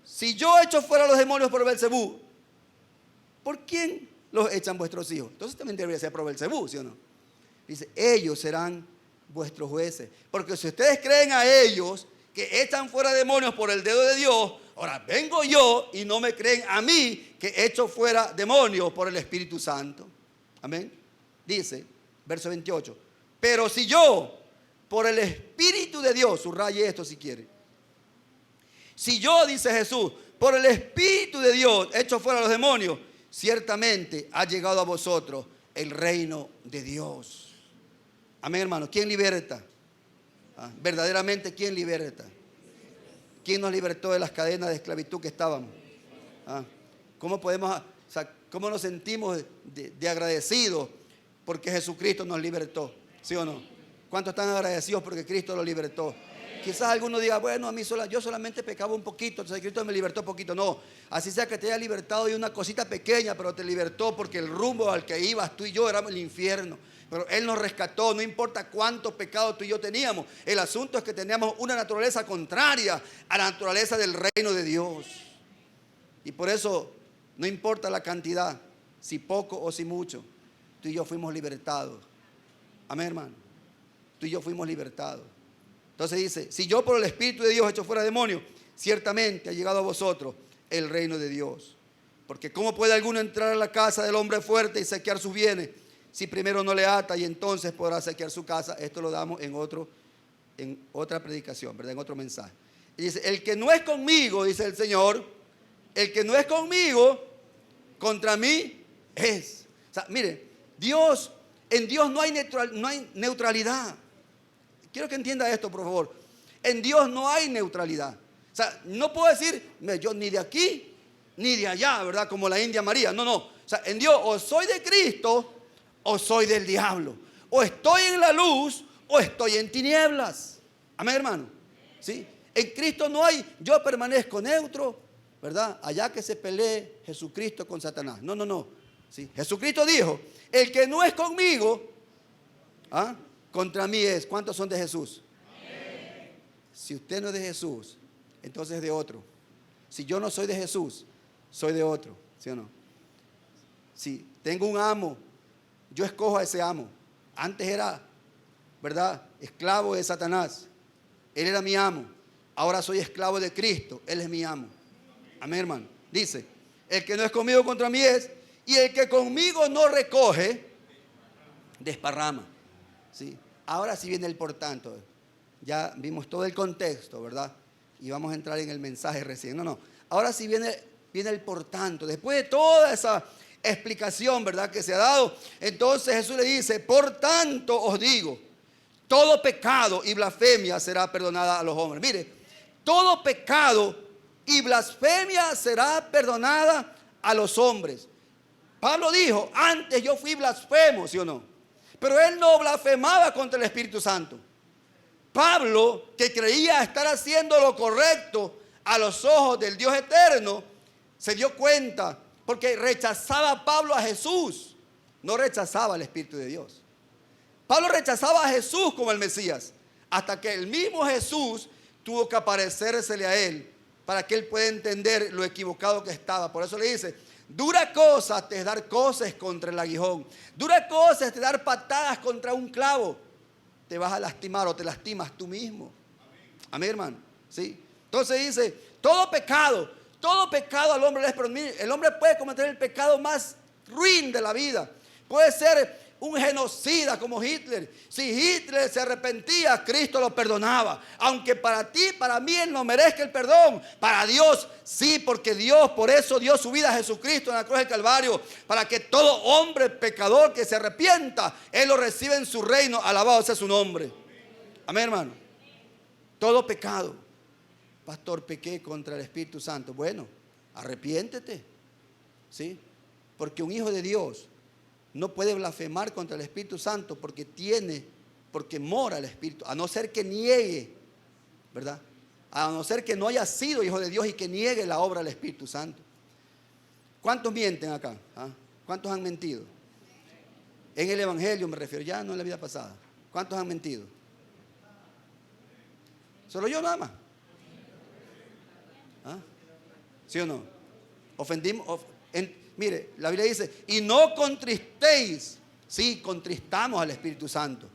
si yo echo fuera los demonios por Beelzebú, ¿por quién los echan vuestros hijos? Entonces también debería ser por Beelzebú, ¿sí o no? Dice, ellos serán vuestros jueces. Porque si ustedes creen a ellos que echan fuera demonios por el dedo de Dios, ahora vengo yo y no me creen a mí que echo fuera demonios por el Espíritu Santo. Amén. Dice, verso 28, pero si yo, por el Espíritu de Dios, subraye esto si quiere. Si yo, dice Jesús, por el Espíritu de Dios echo fuera los demonios, ciertamente ha llegado a vosotros el reino de Dios. Amén, hermano. ¿Quién liberta? Verdaderamente, ¿quién liberta? ¿Quién nos libertó de las cadenas de esclavitud que estábamos? ¿Cómo nos sentimos de agradecidos porque Jesucristo nos libertó? ¿Sí o no? ¿Cuántos están agradecidos porque Cristo los libertó? Quizás alguno diga, bueno, yo solamente pecaba un poquito, entonces Cristo me libertó un poquito. No, así sea que te haya libertado de una cosita pequeña, pero te libertó porque el rumbo al que ibas tú y yo éramos el infierno. Pero Él nos rescató, no importa cuántos pecados tú y yo teníamos. El asunto es que teníamos una naturaleza contraria a la naturaleza del reino de Dios. Y por eso no importa la cantidad, si poco o si mucho, tú y yo fuimos libertados. Amén, hermano. Tú y yo fuimos libertados. Entonces dice, si yo por el Espíritu de Dios echo fuera demonios, ciertamente ha llegado a vosotros el reino de Dios. Porque ¿cómo puede alguno entrar a la casa del hombre fuerte y saquear sus bienes si primero no le ata y entonces podrá saquear su casa? Esto lo damos en otra predicación, ¿verdad? En otro mensaje. Y dice, el que no es conmigo, dice el Señor, el que no es conmigo, contra mí es. O sea, mire, en Dios no hay neutralidad. Quiero que entienda esto, por favor. En Dios no hay neutralidad. O sea, no puedo decir, yo ni de aquí ni de allá, ¿verdad? Como la India María. No, no. O sea, en Dios o soy de Cristo o soy del diablo. O estoy en la luz o estoy en tinieblas. Amén, hermano. ¿Sí? En Cristo no hay, yo permanezco neutro, ¿verdad? Allá que se pelee Jesucristo con Satanás. No, no, no. ¿Sí? Jesucristo dijo, el que no es conmigo, contra mí es. ¿Cuántos son de Jesús? Amén. Si usted no es de Jesús, entonces es de otro. Si yo no soy de Jesús, soy de otro. ¿Sí o no? Si tengo un amo, yo escojo a ese amo. Antes era, ¿verdad?, esclavo de Satanás. Él era mi amo. Ahora soy esclavo de Cristo. Él es mi amo. Amén, hermano. Dice, el que no es conmigo contra mí es, y el que conmigo no recoge, desparrama. ¿Sí? Ahora sí viene el por tanto. Ya vimos todo el contexto, ¿verdad? Y vamos a entrar en el mensaje recién. No. Ahora sí viene el por tanto. Después de toda esa explicación, ¿verdad?, que se ha dado, entonces Jesús le dice, por tanto os digo, todo pecado y blasfemia será perdonada a los hombres. Mire, todo pecado y blasfemia será perdonada a los hombres. Pablo dijo, antes yo fui blasfemo, ¿sí o no? Pero él no blasfemaba contra el Espíritu Santo. Pablo, que creía estar haciendo lo correcto a los ojos del Dios eterno, se dio cuenta, porque rechazaba Pablo a Jesús, no rechazaba al Espíritu de Dios. Pablo rechazaba a Jesús como el Mesías, hasta que el mismo Jesús tuvo que aparecérsele a él, para que él pueda entender lo equivocado que estaba. Por eso le dice, dura cosa te es dar coces contra el aguijón. Dura cosa te dar patadas contra un clavo. Te vas a lastimar o te lastimas tú mismo. Amén, hermano. ¿Sí? Entonces dice, todo pecado al hombre le es permitido. El hombre puede cometer el pecado más ruin de la vida. Puede ser un genocida como Hitler. Si Hitler se arrepentía, Cristo lo perdonaba. Aunque para ti, para mí, él no merezca el perdón. Para Dios, sí, porque Dios por eso dio su vida a Jesucristo en la cruz del Calvario. Para que todo hombre pecador que se arrepienta, Él lo recibe en su reino. Alabado sea su nombre. Amén, hermano. Todo pecado. Pastor, pequé contra el Espíritu Santo. Bueno, arrepiéntete. ¿Sí? Porque un hijo de Dios no puede blasfemar contra el Espíritu Santo porque mora el Espíritu, a no ser que niegue, ¿verdad? A no ser que no haya sido hijo de Dios y que niegue la obra del Espíritu Santo. ¿Cuántos mienten acá? ¿Cuántos han mentido? En el Evangelio me refiero, ya no en la vida pasada. ¿Cuántos han mentido? ¿Solo yo nada más? ¿Ah? ¿Sí o no? Ofendimos. Mire, la Biblia dice, y no contristéis. Sí, contristamos al Espíritu Santo.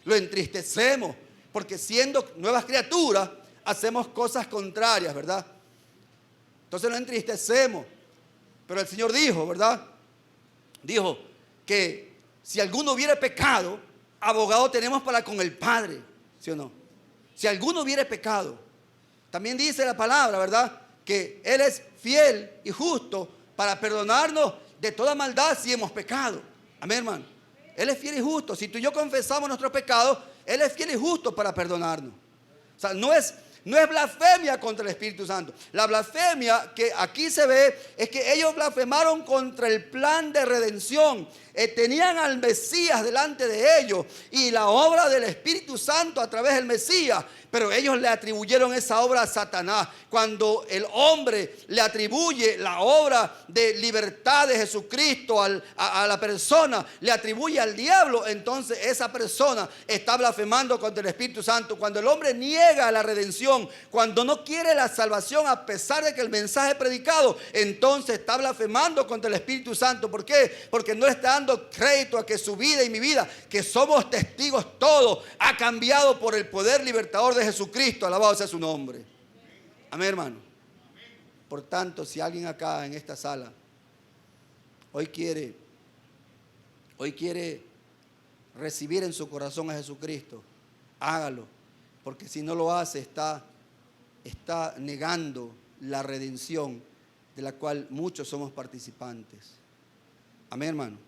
Lo entristecemos, porque siendo nuevas criaturas, hacemos cosas contrarias, ¿verdad? Entonces lo entristecemos. Pero el Señor dijo, ¿verdad? Dijo que si alguno hubiera pecado, abogado tenemos para con el Padre, ¿sí o no? Si alguno hubiera pecado, también dice la palabra, ¿verdad? Que Él es fiel y justo para perdonarnos de toda maldad si hemos pecado. Amén, hermano. Él es fiel y justo. Si tú y yo confesamos nuestros pecados, Él es fiel y justo para perdonarnos. O sea, no es blasfemia contra el Espíritu Santo. La blasfemia que aquí se ve es que ellos blasfemaron contra el plan de redención. Tenían al Mesías delante de ellos y la obra del Espíritu Santo a través del Mesías, pero ellos le atribuyeron esa obra a Satanás. Cuando el hombre le atribuye la obra de libertad de Jesucristo a la persona, le atribuye al diablo, entonces esa persona está blasfemando contra el Espíritu Santo. Cuando el hombre niega la redención, cuando no quiere la salvación a pesar de que el mensaje es predicado, entonces está blasfemando contra el Espíritu Santo. ¿Por qué? Porque no está dando crédito a que su vida y mi vida, que somos testigos todos, ha cambiado por el poder libertador de Jesucristo. Alabado sea su nombre. Amén, hermano. Por tanto, si alguien acá en esta sala hoy quiere recibir en su corazón a Jesucristo, hágalo, porque si no lo hace está negando la redención de la cual muchos somos participantes. Amén, hermano.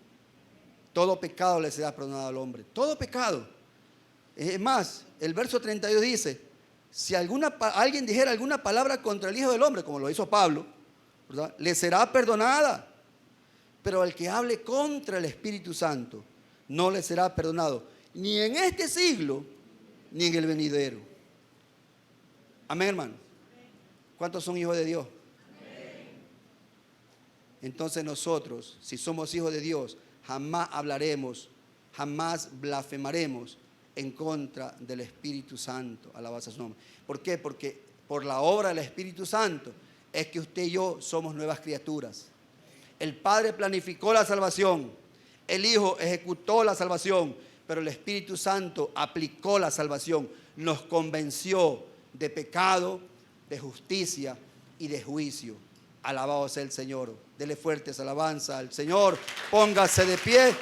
Todo pecado le será perdonado al hombre. Todo pecado. Es más, el verso 32 dice, si alguien dijera alguna palabra contra el Hijo del Hombre, como lo hizo Pablo, ¿verdad?, le será perdonada. Pero al que hable contra el Espíritu Santo, no le será perdonado, ni en este siglo, ni en el venidero. Amén, hermano. ¿Cuántos son hijos de Dios? Entonces nosotros, si somos hijos de Dios, jamás hablaremos, jamás blasfemaremos en contra del Espíritu Santo. Alabado sea su nombre. ¿Por qué? Porque por la obra del Espíritu Santo es que usted y yo somos nuevas criaturas. El Padre planificó la salvación, el Hijo ejecutó la salvación, pero el Espíritu Santo aplicó la salvación, nos convenció de pecado, de justicia y de juicio. Alabado sea el Señor. Dele fuertes alabanzas al Señor. Póngase de pie.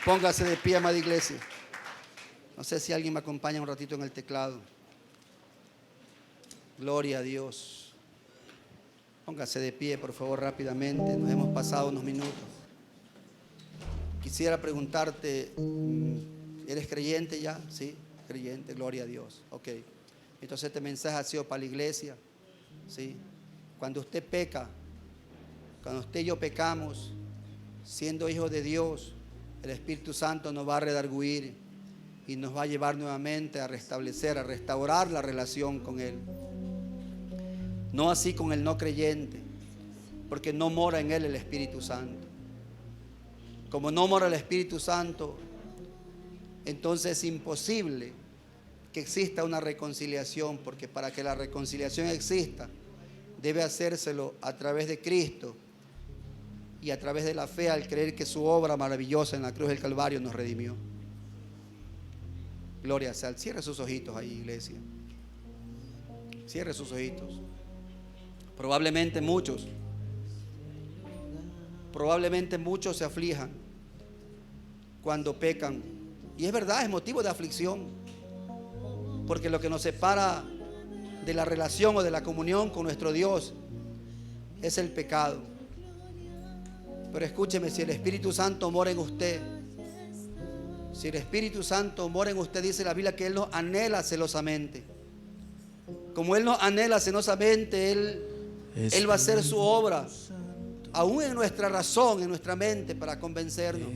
Póngase de pie, amada iglesia. No sé si alguien me acompaña un ratito en el teclado. Gloria a Dios. Póngase de pie, por favor, rápidamente. Nos hemos pasado unos minutos. Quisiera preguntarte, ¿eres creyente ya? Sí, creyente, gloria a Dios. Ok. Entonces este mensaje ha sido para la iglesia. Sí. Cuando usted peca, cuando usted y yo pecamos, siendo hijos de Dios, el Espíritu Santo nos va a redarguir y nos va a llevar nuevamente a restablecer, a restaurar la relación con Él. No así con el no creyente, porque no mora en él el Espíritu Santo. Como no mora el Espíritu Santo, entonces es imposible que exista una reconciliación, porque para que la reconciliación exista, debe hacérselo a través de Cristo y a través de la fe, al creer que su obra maravillosa en la cruz del Calvario nos redimió. Gloria sea. Cierre sus ojitos ahí, iglesia. Cierre sus ojitos. Probablemente muchos se aflijan cuando pecan. Y es verdad, es motivo de aflicción, porque lo que nos separa de la relación o de la comunión con nuestro Dios es el pecado. Pero escúcheme, si el Espíritu Santo mora en usted, si el Espíritu Santo mora en usted, dice la Biblia que Él nos anhela celosamente. Como Él nos anhela celosamente, Él va a hacer su obra, aún en nuestra razón, en nuestra mente, para convencernos,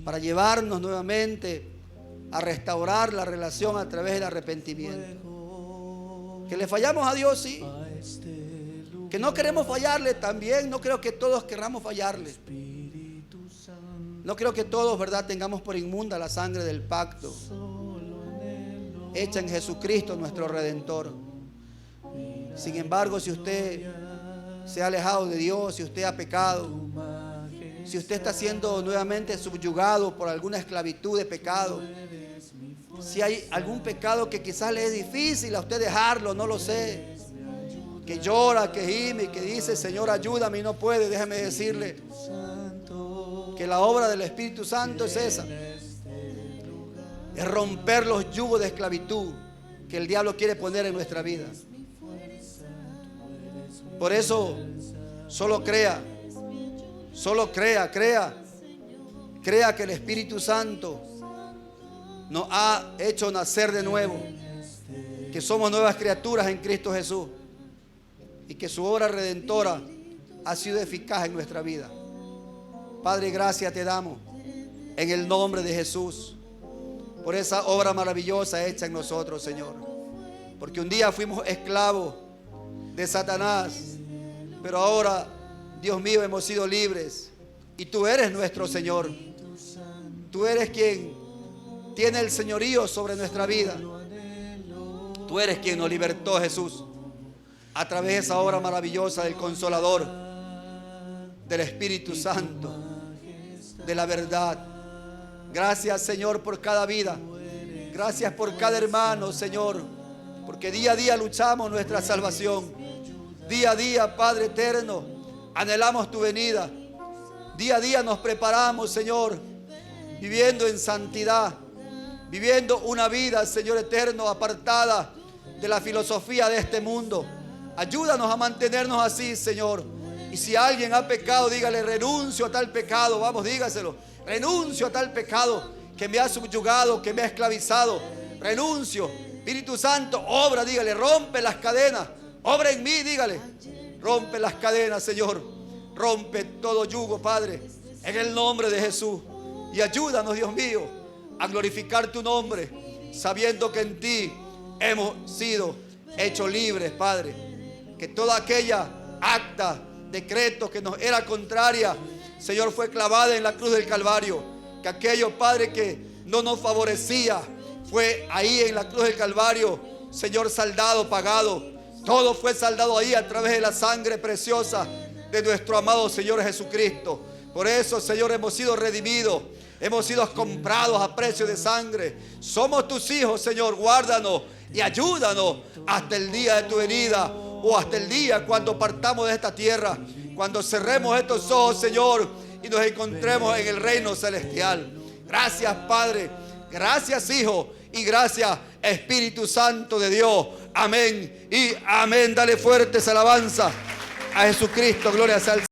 para llevarnos nuevamente a restaurar la relación a través del arrepentimiento. Que le fallamos a Dios, sí. Que no queremos fallarle también. No creo que todos querramos fallarle. No creo que todos, ¿verdad?, tengamos por inmunda la sangre del pacto hecha en Jesucristo nuestro Redentor. Sin embargo, si usted se ha alejado de Dios, si usted ha pecado, si usted está siendo nuevamente subyugado por alguna esclavitud de pecado, si hay algún pecado que quizás le es difícil a usted dejarlo, no lo sé, que llora, que gime, que dice: Señor, ayúdame, y no puede, déjeme decirle que la obra del Espíritu Santo es esa, es romper los yugos de esclavitud que el diablo quiere poner en nuestra vida. Por eso, solo crea que el Espíritu Santo nos ha hecho nacer de nuevo, que somos nuevas criaturas en Cristo Jesús y que su obra redentora ha sido eficaz en nuestra vida. Padre, gracias te damos en el nombre de Jesús por esa obra maravillosa hecha en nosotros, Señor. Porque un día fuimos esclavos de Satanás, pero ahora, Dios mío, hemos sido libres y tú eres nuestro Señor. Tú eres quien tiene el señorío sobre nuestra vida. Tú eres quien nos libertó, Jesús, a través de esa obra maravillosa del Consolador, del Espíritu Santo, de la verdad. Gracias, Señor, por cada vida. Gracias por cada hermano, Señor, porque día a día luchamos nuestra salvación. Día a día, Padre eterno, anhelamos tu venida. Día a día nos preparamos, Señor, viviendo en santidad, viviendo una vida, Señor eterno, apartada de la filosofía de este mundo. Ayúdanos a mantenernos así, Señor. Y si alguien ha pecado, dígale: renuncio a tal pecado. Vamos, dígaselo: renuncio a tal pecado que me ha subyugado, que me ha esclavizado. Renuncio. Espíritu Santo, obra, dígale, rompe las cadenas. Obra en mí, dígale. Rompe las cadenas, Señor. Rompe todo yugo, Padre, en el nombre de Jesús. Y ayúdanos, Dios mío, a glorificar tu nombre, sabiendo que en ti hemos sido hechos libres, Padre. Que toda aquella acta, decreto que nos era contraria, Señor, fue clavada en la cruz del Calvario. Que aquello, Padre, que no nos favorecía, fue ahí en la cruz del Calvario, Señor, saldado, pagado. Todo fue saldado ahí a través de la sangre preciosa de nuestro amado Señor Jesucristo. Por eso, Señor, hemos sido redimidos, hemos sido comprados a precio de sangre. Somos tus hijos, Señor. Guárdanos y ayúdanos hasta el día de tu venida, o hasta el día cuando partamos de esta tierra, cuando cerremos estos ojos, Señor, y nos encontremos en el reino celestial. Gracias, Padre. Gracias, Hijo. Y gracias, Espíritu Santo de Dios. Amén y amén. Dale fuertes alabanzas a Jesucristo. Gloria al Señor.